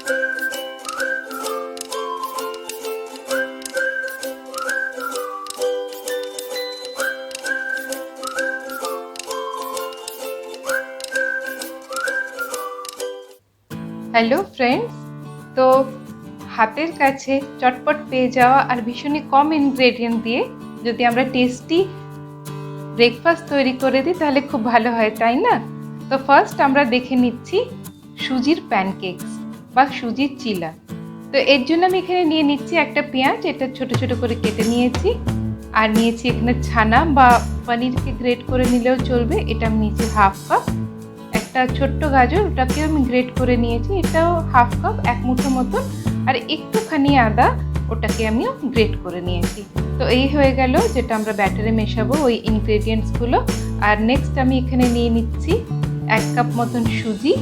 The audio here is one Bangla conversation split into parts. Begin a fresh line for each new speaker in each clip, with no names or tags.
হ্যালো ফ্রেন্ডস, তো হাতের কাছে চটপট পেয়ে যাওয়া আর ভীষণই কম ইনগ্রেডিয়েন্ট দিয়ে যদি আমরা টেস্টি ব্রেকফাস্ট তৈরি করে দিই তাহলে খুব ভালো হয়, তাই না? তো ফার্স্ট আমরা দেখে নিচ্ছি সুজির প্যানকেকস বা সুজির চিলা। তো এর জন্য আমি এখানে নিয়ে নিচ্ছি একটা পেঁয়াজ, এটা ছোট ছোট করে কেটে নিয়েছি। আর নিয়েছি এখানে ছানা বা পনিরকে গ্রেট করে নিলেও চলবে, এটা আমি নিয়েছি হাফ কাপ। একটা ছোট্ট গাজর, ওটাকেও আমি গ্রেট করে নিয়েছি, এটাও হাফ কাপ, এক মুঠো মতন। আর একটুখানি আদা, ওটাকে আমিও গ্রেট করে নিয়েছি। তো এই হয়ে গেল যেটা আমরা ব্যাটারে মেশাবো ওই ইনগ্রেডিয়েন্টসগুলো। আর নেক্সট আমি এখানে নিয়ে নিচ্ছি 1 কাপ মতন সুজি,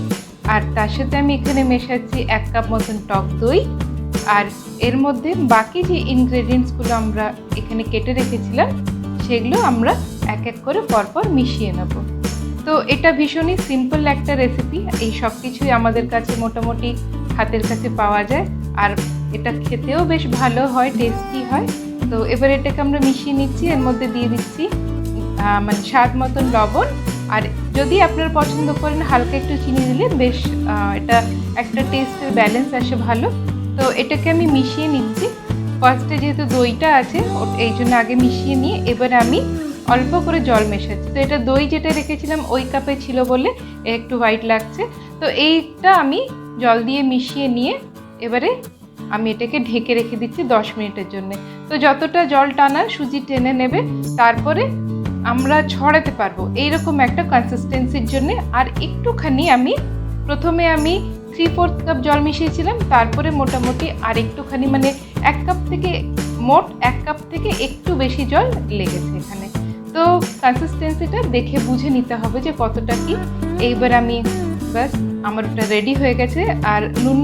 আর তার সাথে আমি এখানে মেশাচ্ছি 1 কাপ মতন টক দই। আর এর মধ্যে বাকি যে ইনগ্রেডিয়েন্টসগুলো আমরা এখানে কেটে রেখেছিলাম সেগুলো আমরা এক এক করে পরপর মিশিয়ে নেব। তো এটা ভীষণই সিম্পল একটা রেসিপি, এই সব কিছুই আমাদের কাছে মোটামুটি হাতের কাছে পাওয়া যায়, আর এটা খেতেও বেশ ভালো হয়, টেস্টি হয়। তো এবার এটাকে আমরা মিশিয়ে নিচ্ছি, এর মধ্যে দিয়ে দিচ্ছি মানে স্বাদ মতন লবণ। আর যদি আপনারা পছন্দ করেন হালকা একটু চিনি দিলে বেশ এটা একটা টেস্টের ব্যালেন্স আসে ভালো। তো এটাকে আমি মিশিয়ে নিচ্ছি। ফার্স্টে যেহেতু দইটা আছে এই জন্য আগে মিশিয়ে নিয়ে এবার আমি অল্প করে জল মেশাচ্ছি। তো এটা দই যেটা রেখেছিলাম ওই কাপে ছিল বলে একটু হোয়াইট লাগছে। তো এইটা আমি জল দিয়ে মিশিয়ে নিয়ে এবারে আমি এটাকে ঢেকে রেখে দিচ্ছি 10 মিনিটের জন্য। তো যতটা জল টানা সুজি টেনে নেবে তারপরে আমরা ছড়াতে পারবো এইরকম একটা কনসিস্টেন্সির জন্য। আর একটুখানি আমি প্রথমে 3/4 কাপ জল মিশিয়েছিলাম, তারপরে মোটামুটি আর একটুখানি মানে 1 কাপ থেকে মোট 1 কাপ থেকে একটু বেশি জল লেগেছে এখানে। তো কনসিস্টেন্সিটা দেখে বুঝে নিতে হবে যে কতটা কি। এইবার আমি বাস আমার ওটা রেডি হয়ে গেছে। আর নুন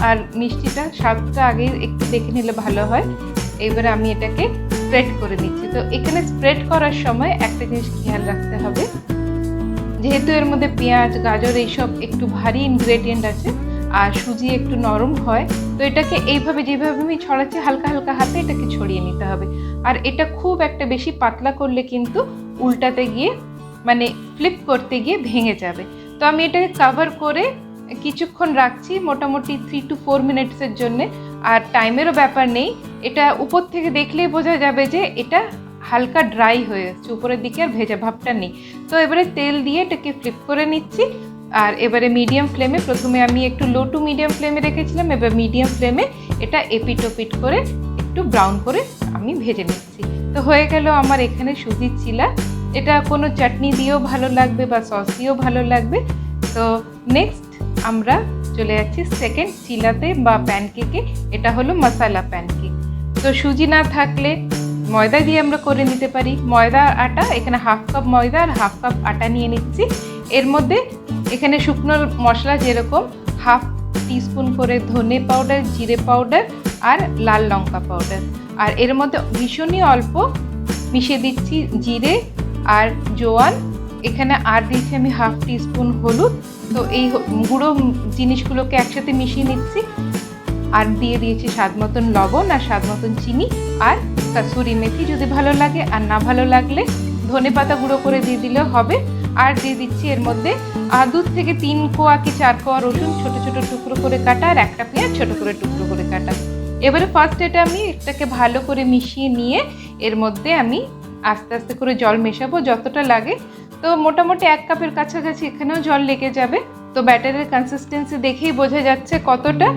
আর মিষ্টিটা স্বাদটা আগে একটু দেখে নিলে ভালো হয়। এইবার আমি এটাকে স্প্রেড করে নিচ্ছি। তো এখানে স্প্রেড করার সময় একটা জিনিস খেয়াল রাখতে হবে, যেহেতু এর মধ্যে পেঁয়াজ গাজর এইসব একটু ভারী ইনগ্রেডিয়েন্ট আছে আর সুজি একটু নরম হয়, তো এটাকে এইভাবে যেভাবে আমি ছড়াচ্ছি হালকা হালকা হাতে এটাকে ছড়িয়ে নিতে হবে। আর এটা খুব একটা বেশি পাতলা করলে কিন্তু উল্টাতে গিয়ে মানে ফ্লিপ করতে গিয়ে ভেঙে যাবে। তো আমি এটাকে কভার করে কিছুক্ষণ রাখছি, মোটামুটি 3 to 4 মিনিটসের জন্যে। আর টাইমেরও ব্যাপার নেই, এটা উপর থেকে দেখলেই বোঝা যাবে যে এটা হালকা ড্রাই হয়ে যাচ্ছে, উপরের দিকে আর ভেজা ভাবটা নেই। তো এবারে তেল দিয়ে এটাকে ফ্লিপ করে নিচ্ছি। আর এবারে মিডিয়াম ফ্লেমে, প্রথমে আমি একটু লো টু মিডিয়াম ফ্লেমে রেখেছিলাম, এবার মিডিয়াম ফ্লেমে এটা এপিট ওপিট করে একটু ব্রাউন করে আমি ভেজে নিচ্ছি। তো হয়ে গেল আমার এখানে সুজির চিলা। এটা কোনো চাটনি দিয়েও ভালো লাগবে বা সস দিয়েও ভালো লাগবে। তো নেক্সট আমরা চলে যাচ্ছি সেকেন্ড চিলাতে বা প্যানকেকে। এটা হলো মশালা প্যানকেক। তো সুজি না থাকলে ময়দা দিয়ে আমরা করে নিতে পারি। ময়দা আটা, এখানে হাফ কাপ ময়দা আর হাফ কাপ আটা নিয়ে নিচ্ছি। এর মধ্যে এখানে শুকনো মশলা যেরকম হাফ টিস্পুন করে ধনে পাউডার, জিরে পাউডার আর লাল লঙ্কা পাউডার। আর এর মধ্যে ভীষণই অল্প মিশিয়ে দিচ্ছি জিরে আর জোয়ান। এখানে আর দিচ্ছি আমি হাফ টিস্পুন হলুদ। তো এই গুঁড়ো জিনিসগুলোকে একসাথে মিশিয়ে নিচ্ছি। আর দিয়ে দিয়েছি স্বাদ মতন লবণ আর স্বাদ মতন চিনি আর কাসুরি মেথি যদি ভালো লাগে, আর না ভালো লাগলে ধনে পাতা গুঁড়ো করে দিয়ে দিলেও হবে। আর দিয়ে দিচ্ছি এর মধ্যে 2 থেকে 3 কোয়া কি 4 কোয়া রসুন ছোট ছোট টুকরো করে কাটা, আর একটা পেঁয়াজ ছোট করে টুকরো করে কাটা। এবারে ফার্স্ট এটা আমি এটাকে ভালো করে মিশিয়ে নিয়ে এর মধ্যে আমি আস্তে আস্তে করে জল মেশাবো যতটা লাগে। তো মোটামুটি 1 কাপের কাছাকাছি এখানেও জল লেগে যাবে। তো ব্যাটারের কনসিস্টেন্সি দেখেই বোঝা যাচ্ছে কতটা।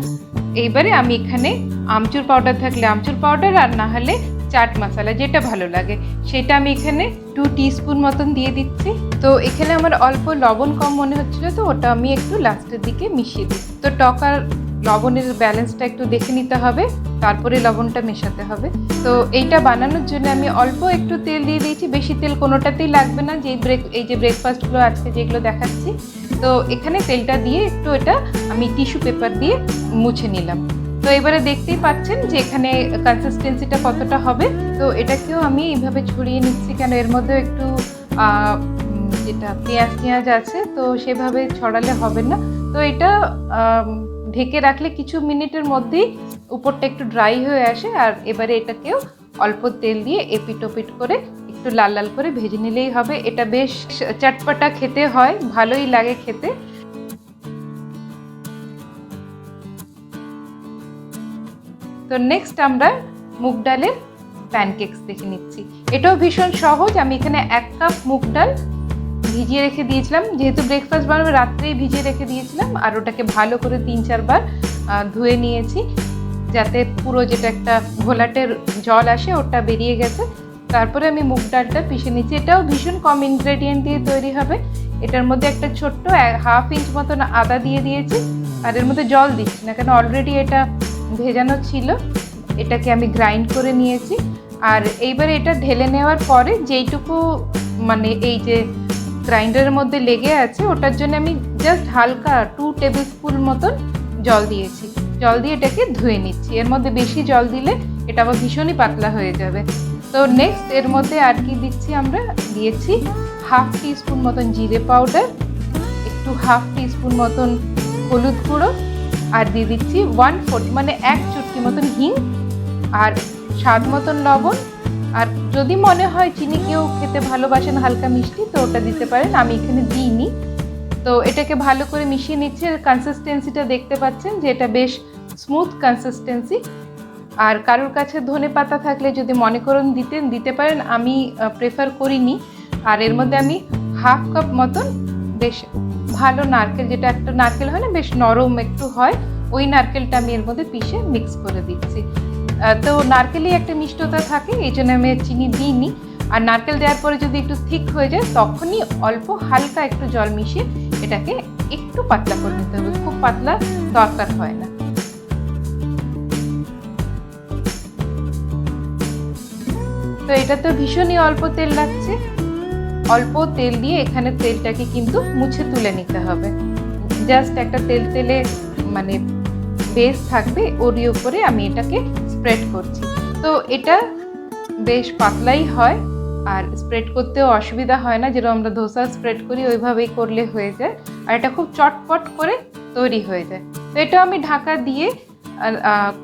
এইবারে আমি এখানে আমচুর পাউডার থাকলে আমচুর পাউডার, আর না হলে চাট মশলা যেটা ভালো লাগে সেটা আমি এখানে 2 টিস্পুন মতন দিয়ে দিচ্ছি। তো এখানে আমার অল্প লবণ কম মনে হচ্ছিল, তো ওটা আমি একটু লাস্টের দিকে মিশিয়ে দিই। তো টক আর লবণের ব্যালেন্সটা একটু দেখে নিতে হবে, তারপরে লবণটা মেশাতে হবে। তো এইটা বানানোর জন্য আমি অল্প একটু তেল দিয়ে দিয়েছি, বেশি তেল কোনোটাতেই লাগবে না। এই যে ব্রেকফাস্টগুলো আজকে যেগুলো দেখাচ্ছি, তো এখানে তেলটা দিয়ে একটু এটা আমি টিস্যু পেপার দিয়ে মুছে নিলাম। তো এবারে দেখতেই পাচ্ছেন যে এখানে কনসিস্টেন্সিটা কতটা হবে। তো এটাকেও আমি এইভাবে ছড়িয়ে নিচ্ছি, কেন এর মধ্যে একটু যেটা পেঁয়াজ আছে, তো সেভাবে ছড়ালে হবে না। তো এটা ঢেকে রাখলে কিছু মিনিটের মধ্যেই উপরটা একটু ড্রাই হয়ে আসে। আর এবারে এটাকেও অল্প তেল দিয়ে এপিট ওপিট করে একটু লাল লাল করে ভেজে নিলেই হবে। এটা বেশ চটপটা খেতে হয়, ভালোই লাগে খেতে। তো নেক্সট আমরা মুগ ডালের প্যানকেকস দেখে নিচ্ছি। এটাও ভীষণ সহজ। আমি এখানে 1 কাপ মুগ ডাল ভিজিয়ে রেখে দিয়েছিলাম, যেহেতু ব্রেকফাস্ট বানাবো রাত্রেই ভিজিয়ে রেখে দিয়েছিলাম। আর ওটাকে ভালো করে 3-4 বার ধুয়ে নিয়েছি, যাতে পুরো যেটা একটা ঘোলাটের জল আসে ওটা বেরিয়ে গেছে। তারপরে আমি মুগ ডালটা পিষে নিচ্ছি। এটাও ভীষণ কম ইনগ্রেডিয়েন্ট দিয়ে তৈরি হবে। এটার মধ্যে একটা ছোট্ট 1/2 ইঞ্চ মতন আদা দিয়ে দিয়েছি। আর এর মধ্যে জল দিচ্ছি না, কেন অলরেডি এটা ভেজানো ছিল। এটাকে আমি গ্রাইন্ড করে নিয়েছি। আর এইবারে এটা ঢেলে নেওয়ার পরে যেইটুকু মানে এই যে গ্রাইন্ডারের মধ্যে লেগে আছে ওটার জন্য আমি জাস্ট হালকা 2 টেবিল স্পুন মতন জল দিয়েছি। জল দিয়ে এটাকে ধুয়ে নিচ্ছি। এর মধ্যে বেশি জল দিলে এটা আবার ভীষণই পাতলা হয়ে যাবে। তো নেক্সট এর মধ্যে আর কি দিচ্ছি, আমরা দিয়েছি 1/2 টিস্পুন মতন জিরে পাউডার, একটু 1/2 টিস্পুন মতন হলুদ গুঁড়ো, আর দিয়ে দিচ্ছি 1/4 মানে 1 চুটকি মতন হিং, আর স্বাদ মতন লবণ। আর যদি মনে হয় চিনি কেউ খেতে ভালোবাসেন হালকা মিষ্টি, তো ওটা দিতে পারেন, আমি এখানে দিইনি। তো এটাকে ভালো করে মিশিয়ে নিচ্ছি। কনসিস্টেন্সিটা দেখতে পাচ্ছেন যে এটা বেশ স্মুথ কনসিস্টেন্সি। আর কারোর কাছে ধনে পাতা থাকলে যদি মনে করুন দিতে পারেন, আমি প্রেফার করিনি। আর এর মধ্যে আমি 1/2 কাপ মতন বেশ ভালো নারকেল, যেটা একটা নারকেল হয় না বেশ নরম একটু হয়, ওই নারকেলটা আমি এর মধ্যে পিষে মিক্স করে দিচ্ছি। তো নারকেলই একটা মিষ্টতা থাকে, এই জন্য আমি চিনি দিইনি। আর নারকেল দেওয়ার পরে যদি একটু থিক হয়ে যায় তখনই অল্প হালকা একটু জল মিশিয়ে এটাকে একটু পাতলা করে নিতে হবে, খুব পাতলা দরকার হয় না। তো এটা তো ভীষণই অল্প তেল লাগছে। অল্প তেল দিয়ে এখানে তেলটাকে কিন্তু মুছে তুলে নিতে হবে। জাস্ট একটা তেলে মানে বেস থাকবে, ওরই উপরে আমি এটাকে স্প্রেড করছি। তো এটা বেশ পাতলাই হয় আর স্প্রেড করতেও অসুবিধা হয় না, যেরকম আমরা ধোসা স্প্রেড করি ওইভাবেই করলে হয়ে যায়। আর এটা খুব চটপট করে তৈরি হয়ে যায়। তো এটা আমি ঢাকা দিয়ে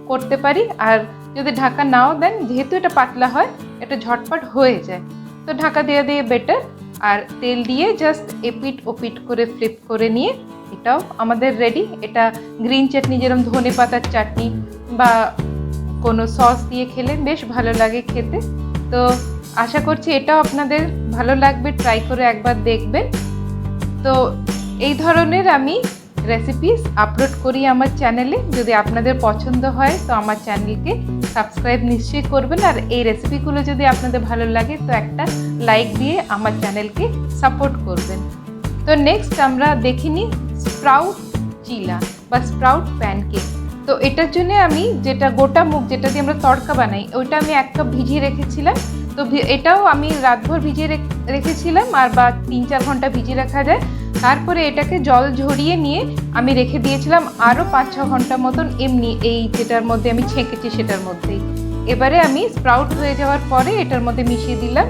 করতে পারি। আর যদি ঢাকা নাও দেন, যেহেতু এটা পাতলা হয় এটা ঝটপট হয়ে যায়, তো ঢাকা দিয়ে বেটার। আর তেল দিয়ে জাস্ট এপিট ওপিট করে ফ্লিপ করে নিয়ে এটাও আমাদের রেডি। এটা গ্রিন চাটনি, যেরকম ধনে পাতার চাটনি বা কোনো সস দিয়ে খেলে বেশ ভালো লাগে খেতে। তো আশা করছি এটাও আপনাদের ভালো লাগবে, ট্রাই করে একবার দেখবেন। তো এই ধরনের আমি রেসিপিস আপলোড করি আমার চ্যানেলে। যদি আপনাদের পছন্দ হয় তো আমার চ্যানেলকে সাবস্ক্রাইব নিশ্চয়ই করবেন। আর এই রেসিপিগুলো যদি আপনাদের ভালো লাগে তো একটা লাইক দিয়ে আমার চ্যানেলকে সাপোর্ট করবেন। তো নেক্সট আমরা দেখিনি স্প্রাউট চিলা বা স্প্রাউট প্যানকেক। তো এটার জন্য আমি যেটা গোটা মুগ, যেটা দিয়ে আমরা তড়কা বানাই, ওইটা আমি 1 কাপ ভিজিয়ে রেখেছিলাম। তো এটাও আমি রাতভর ভিজিয়ে রেখেছিলাম, আর বা 3-4 ঘন্টা ভিজিয়ে রাখা যায়। তারপরে এটাকে জল ঝরিয়ে নিয়ে আমি রেখে দিয়েছিলাম আরও 5-6 ঘন্টা মতন এমনি, এই যেটার মধ্যে আমি ছেঁকেছি সেটার মধ্যেই। এবারে আমি স্প্রাউট হয়ে যাওয়ার পরে এটার মধ্যে মিশিয়ে দিলাম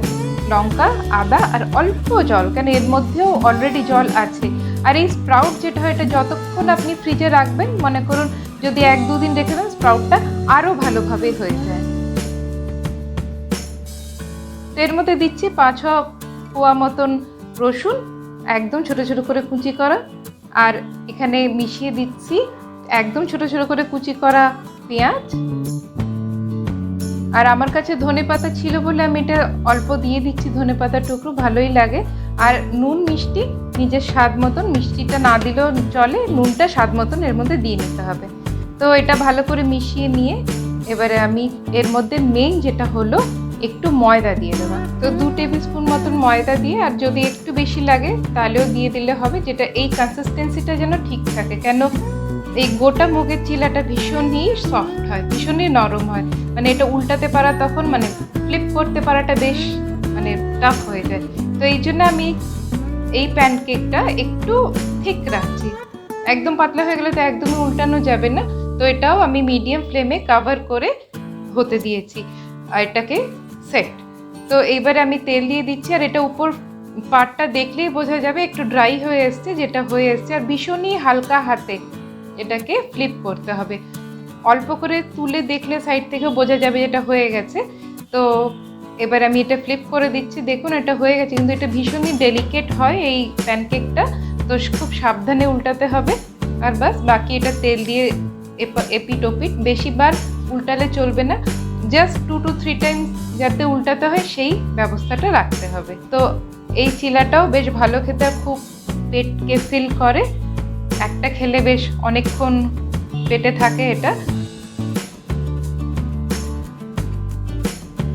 লঙ্কা, আদা আর অল্প জল, কেন এর মধ্যেও অলরেডি জল আছে। আর এই স্প্রাউট যেটা হয়, এটা যতক্ষণ আপনি ফ্রিজে রাখবেন, মনে করুন যদি 1-2 দিন রেখে দেন, স্প্রাউটটা আরও ভালোভাবে হয়ে যায়। তো এর মধ্যে দিচ্ছি 5-6 কোয়া মতন রসুন, একদম ছোট ছোট করে কুচি করা। আর এখানে মিশিয়ে দিচ্ছি একদম ছোট ছোট করে কুচি করা পেঁয়াজ। আর আমার কাছে ধনে পাতা ছিল বলে আমি এটা অল্প দিয়ে দিচ্ছি, ধনে পাতার টুকরো ভালোই লাগে। আর নুন মিষ্টি নিজের স্বাদ মতন, মিষ্টিটা না দিলেও চলে, নুনটা স্বাদ মতন এর মধ্যে দিয়ে নিতে হবে। তো এটা ভালো করে মিশিয়ে নিয়ে এবারে আমি এর মধ্যে মেইন যেটা হলো একটু ময়দা দিয়ে দেবো। তো 2 টেবিল স্পুন মতন ময়দা দিয়ে, আর যদি একটু বেশি লাগে তাহলেও দিয়ে দিলে হবে, যেটা এই কনসিস্টেন্সিটা যেন ঠিক থাকে। কেন এই গোটা মুগের চিলাটা ভীষণই সফট হয়, ভীষণই নরম হয়, মানে এটা উল্টাতে পারা তখন মানে ফ্লিপ করতে পারাটা বেশ মানে টাফ হয়ে যায়। তো এই জন্য আমি এই প্যানকেকটা একটু ঠিক রাখছি। একদম পাতলা হয়ে গেলে তো একদমই উল্টানো যাবে না। তো এটাও আমি মিডিয়াম ফ্লেমে কভার করে হতে দিয়েছি আর এটাকে সেট। তো এইবারে আমি তেল দিয়ে দিচ্ছি। আর এটা উপর পাটটা দেখলেই বোঝা যাবে একটু ড্রাই হয়ে এসছে, যেটা হয়ে এসছে। আর ভীষণই হালকা হাতে এটাকে ফ্লিপ করতে হবে। অল্প করে তুলে দেখলে সাইড থেকে বোঝা যাবে এটা হয়ে গেছে। তো এবার আমি এটা ফ্লিপ করে দিচ্ছি, দেখুন এটা হয়ে গেছে, কিন্তু এটা ভীষণই ডেলিকেট হয় এই প্যানকেকটা, তো খুব সাবধানে উল্টাতে হবে। আর বাস, বাকি এটা তেল দিয়ে এপিট ওপিট, বেশিবার উল্টালে চলবে না, জাস্ট 2 to 3 টাইমস যাতে উল্টাতে হয় সেই ব্যবস্থাটা রাখতে হবে। তো এই চিলাটাও বেশ ভালো খেতে, খুব পেটকে ফিল করে, একটা খেলে বেশ অনেকক্ষণ পেটে থাকে এটা।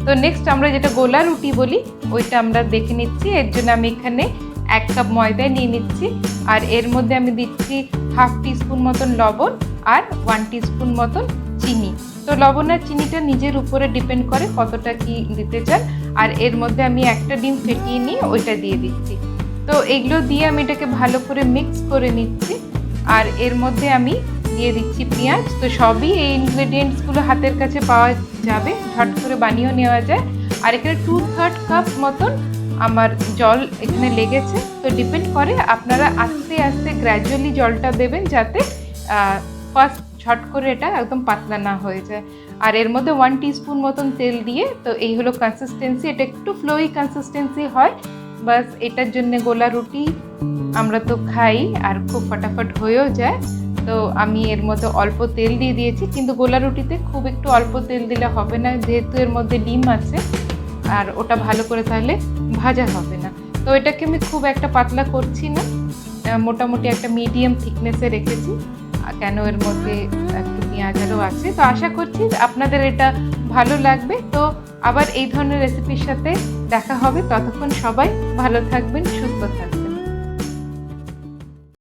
তো নেক্সট আমরা যেটা গোলা রুটি বলি ওইটা আমরা দেখে নিচ্ছি। এর জন্য আমি এখানে 1 কাপ ময়দা নিয়ে নিচ্ছি, আর এর মধ্যে আমি দিচ্ছি 1/2 টিস্পুন মতন লবণ আর 1 টিস্পুন মতন চিনি। তো লবণ আর চিনিটা নিজের উপরে ডিপেন্ড করে কতটা কি দিতে চান। আর এর মধ্যে আমি একটা ডিম ফেটিয়ে নিয়ে ওইটা দিয়ে দিচ্ছি। তো এগুলো দিয়ে আমি এটাকে ভালো করে মিক্স করে নিচ্ছি। আর এর মধ্যে আমি দিয়ে দিচ্ছি পেঁয়াজ। তো সবই এই ইনগ্রেডিয়েন্টসগুলো হাতের কাছে পাওয়া যাবে, ঝট করে বানিয়েও নেওয়া যায়। আর এখানে 2/3 কাপ মতন আমার জল এখানে লেগেছে। তো ডিপেন্ড করে, আপনারা আস্তে আস্তে গ্র্যাজুয়ালি জলটা দেবেন যাতে ফার্স্ট ঝট করে এটা একদম পাতলা না হয়ে যায়। আর এর মধ্যে 1 টিস্পুন মতন তেল দিয়ে, তো এই হলো কনসিস্টেন্সি, এটা একটু ফ্লোই কনসিস্টেন্সি হয়। বাস এটার জন্য গোলা রুটি আমরা তো খাই আর খুব ফটাফট হয়েও যায়। তো আমি এর মধ্যে অল্প তেল দিয়ে দিয়েছি, কিন্তু গোলা রুটিতে খুব একটু অল্প তেল দিলে হবে না, যেহেতু এর মধ্যে ডিম আছে আর ওটা ভালো করে তাহলে ভাজা হবে না। তো এটাকে আমি খুব একটা পাতলা করছি না, মোটামুটি একটা মিডিয়াম থিকনেসে রেখেছি, কেন এর মধ্যে একটু পেঁয়াজেরও আছে। তো আশা করছি আপনাদের এটা ভালো লাগবে। তো আবার এই ধরনের রেসিপির সাথে দেখা হবে, ততক্ষণ সবাই ভালো থাকবেন, সুস্থ থাকবেন।